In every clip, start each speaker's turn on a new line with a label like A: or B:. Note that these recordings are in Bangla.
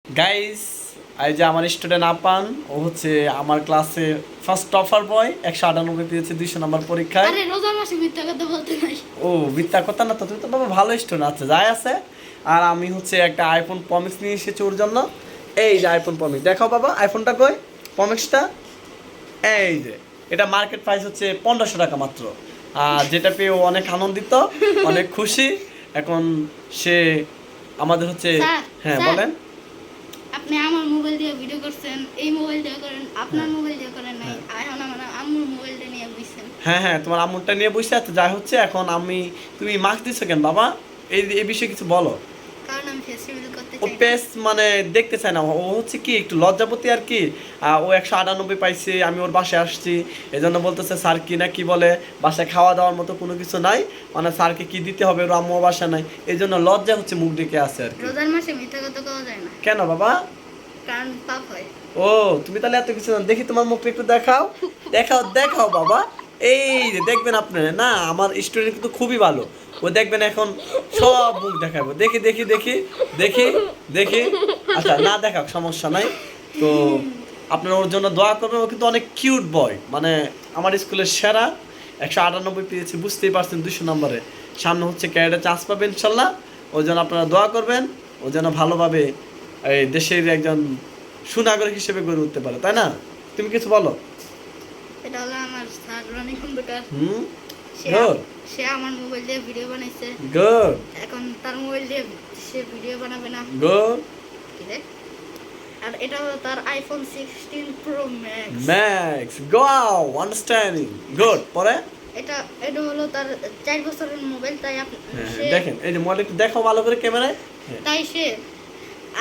A: গাইস, এই যে আমার স্টুডেন্ট আপান, ও হচ্ছে আমার ক্লাসে ফার্স্ট টপার বয়, 198 পেয়েছে 200 নম্বর পরীক্ষায়।
B: আরে রোজার মাসে মিথ্যা কথা বলতে নাই।
A: ও মিথ্যা কথা না তো, তুমি তো বাবা ভালো স্টুডেন্ট আছে, যাই আছে। আর আমি হচ্ছে একটা আইফোন প্রমিক্স নিয়ে এসেছি ওর জন্য। এই যে আইফোন প্রমিক্স, দেখাও বাবা আইফোনটা কই, প্রমিক্সটা। এই যে এটা মার্কেট প্রাইস হচ্ছে 1500 টাকা মাত্র। আর যেটা পেয়ে ও অনেক আনন্দিত, অনেক খুশি। এখন সে আমাদের হচ্ছে, হ্যাঁ বলেন।
B: আপনি আমার মোবাইল দিয়ে ভিডিও করছেন, এই মোবাইল দিয়ে করেন, আপনার মোবাইল দিয়ে করেন নাই, এখন আমার আম্মুর মোবাইলটা নিয়ে বুঝছেন।
A: হ্যাঁ হ্যাঁ, তোমার আম্মুরটা নিয়ে বসে আছে, যাই হচ্ছে। এখন তুমি মার্কস দিছো কেন বাবা? এই বিষয়ে কিছু বলো।
B: কারণ আমি ফেস্টিভ্যাল করতে
A: ও
B: চাই।
A: পেস মানে দেখতে চায় না, ও হচ্ছে কি একটু লজ্জাপতি আর কি। ও 198 পাইছে, আমি ওর বাসায় আসছি, এই জন্য বলতেছে স্যার কি না কি বলে, বাসায় খাওয়া দাওয়ার মতো কোনো কিছু নাই, মানে স্যারকে কি দিতে হবে, ওর আম্মু বাসা নাই, এই জন্য লজ্জা হচ্ছে মুখ ডেকে আছে আর কি।
B: রোজার মাসে মিথ্যা কথা কওয়া যায় না,
A: কেন বাবা?
B: কারণ পাপ হয়।
A: ও তুমি তাহলে এত কিছু জানো। দেখি তোমার মুখটা একটু দেখাও, দেখাও দেখাও বাবা। এই যে দেখবেন আপনারা, না আমার স্টুডেন্ট কিন্তু খুবই ভালো। ও দেখবেন এখন সব মুখ দেখাবো, দেখি দেখি দেখি দেখি দেখি। আচ্ছা না দেখাক, সমস্যা নাই। তো আপনারা ওর জন্য দোয়া করবেন, ও কিন্তু অনেক কিউট বয়, মানে আমার স্কুলের সেরা। 198 পেয়েছে, বুঝতেই পারছেন, 200 নম্বরে। সামনে হচ্ছে ক্যারিয়ারে চান্স পাবে ইনশাল্লাহ। ওই জন্য আপনারা দোয়া করবেন, ও যেন ভালোভাবে এই দেশের একজন সুনাগরিক হিসেবে গড়ে উঠতে পারে, তাই না? তুমি কিছু বলো।
B: এটা হলো আমার স্যার রনি খন্দকার। সে
A: গুড
B: সে আমার মোবাইল দিয়ে ভিডিও বানাইছে,
A: গুড
B: এখন তার মোবাইল দিয়ে সে ভিডিও বানাবে না।
A: গুড
B: কি রে? আর এটা হলো তার আইফোন 16 প্রো ম্যাক্স।
A: ম্যাক্স গাও আন্ডারস্ট্যান্ডিং গুড। পরে
B: এটা এটা হলো তার 4 বছরের মোবাইল, তাই সে
A: দেখেন এই যে মোবাইল একটু দেখো ভালো করে ক্যামেরায়।
B: তাই সে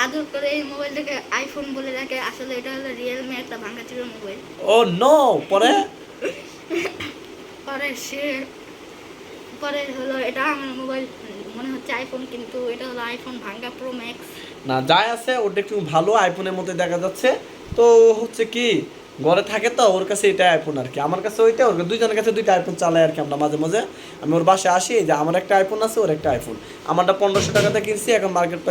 B: আদর করে এই মোবাইলটাকে আইফোন বলে রাখে, আসলে এটা হলো রিয়েলমি একটা ভাঙাচোরা মোবাইল।
A: ও নো। পরে
B: পরে সে পরে হলো এটা আমার মোবাইল মনে হচ্ছে আইফোন, কিন্তু এটা হলো আইফোন ভাঙ্গা প্রো ম্যাক্স।
A: না যাই আছে, ওটা একটু ভালো আইফোনের মধ্যে দেখা যাচ্ছে। তো হচ্ছে কি ঘরে থাকে তো, ওর কাছে এটা আইফোন আর কি, আমার কাছে ওইটা, ওর দুইজনের কাছে দুইটা আইফোন চালাই আর কি আমরা মাঝে মাঝে। আমি ওর বাসায় আসি, যে আমার একটা আইফোন আছে, ওর একটা আইফোন। আমারটা 1500 টাকাতে কিনছি, এখন মার্কেট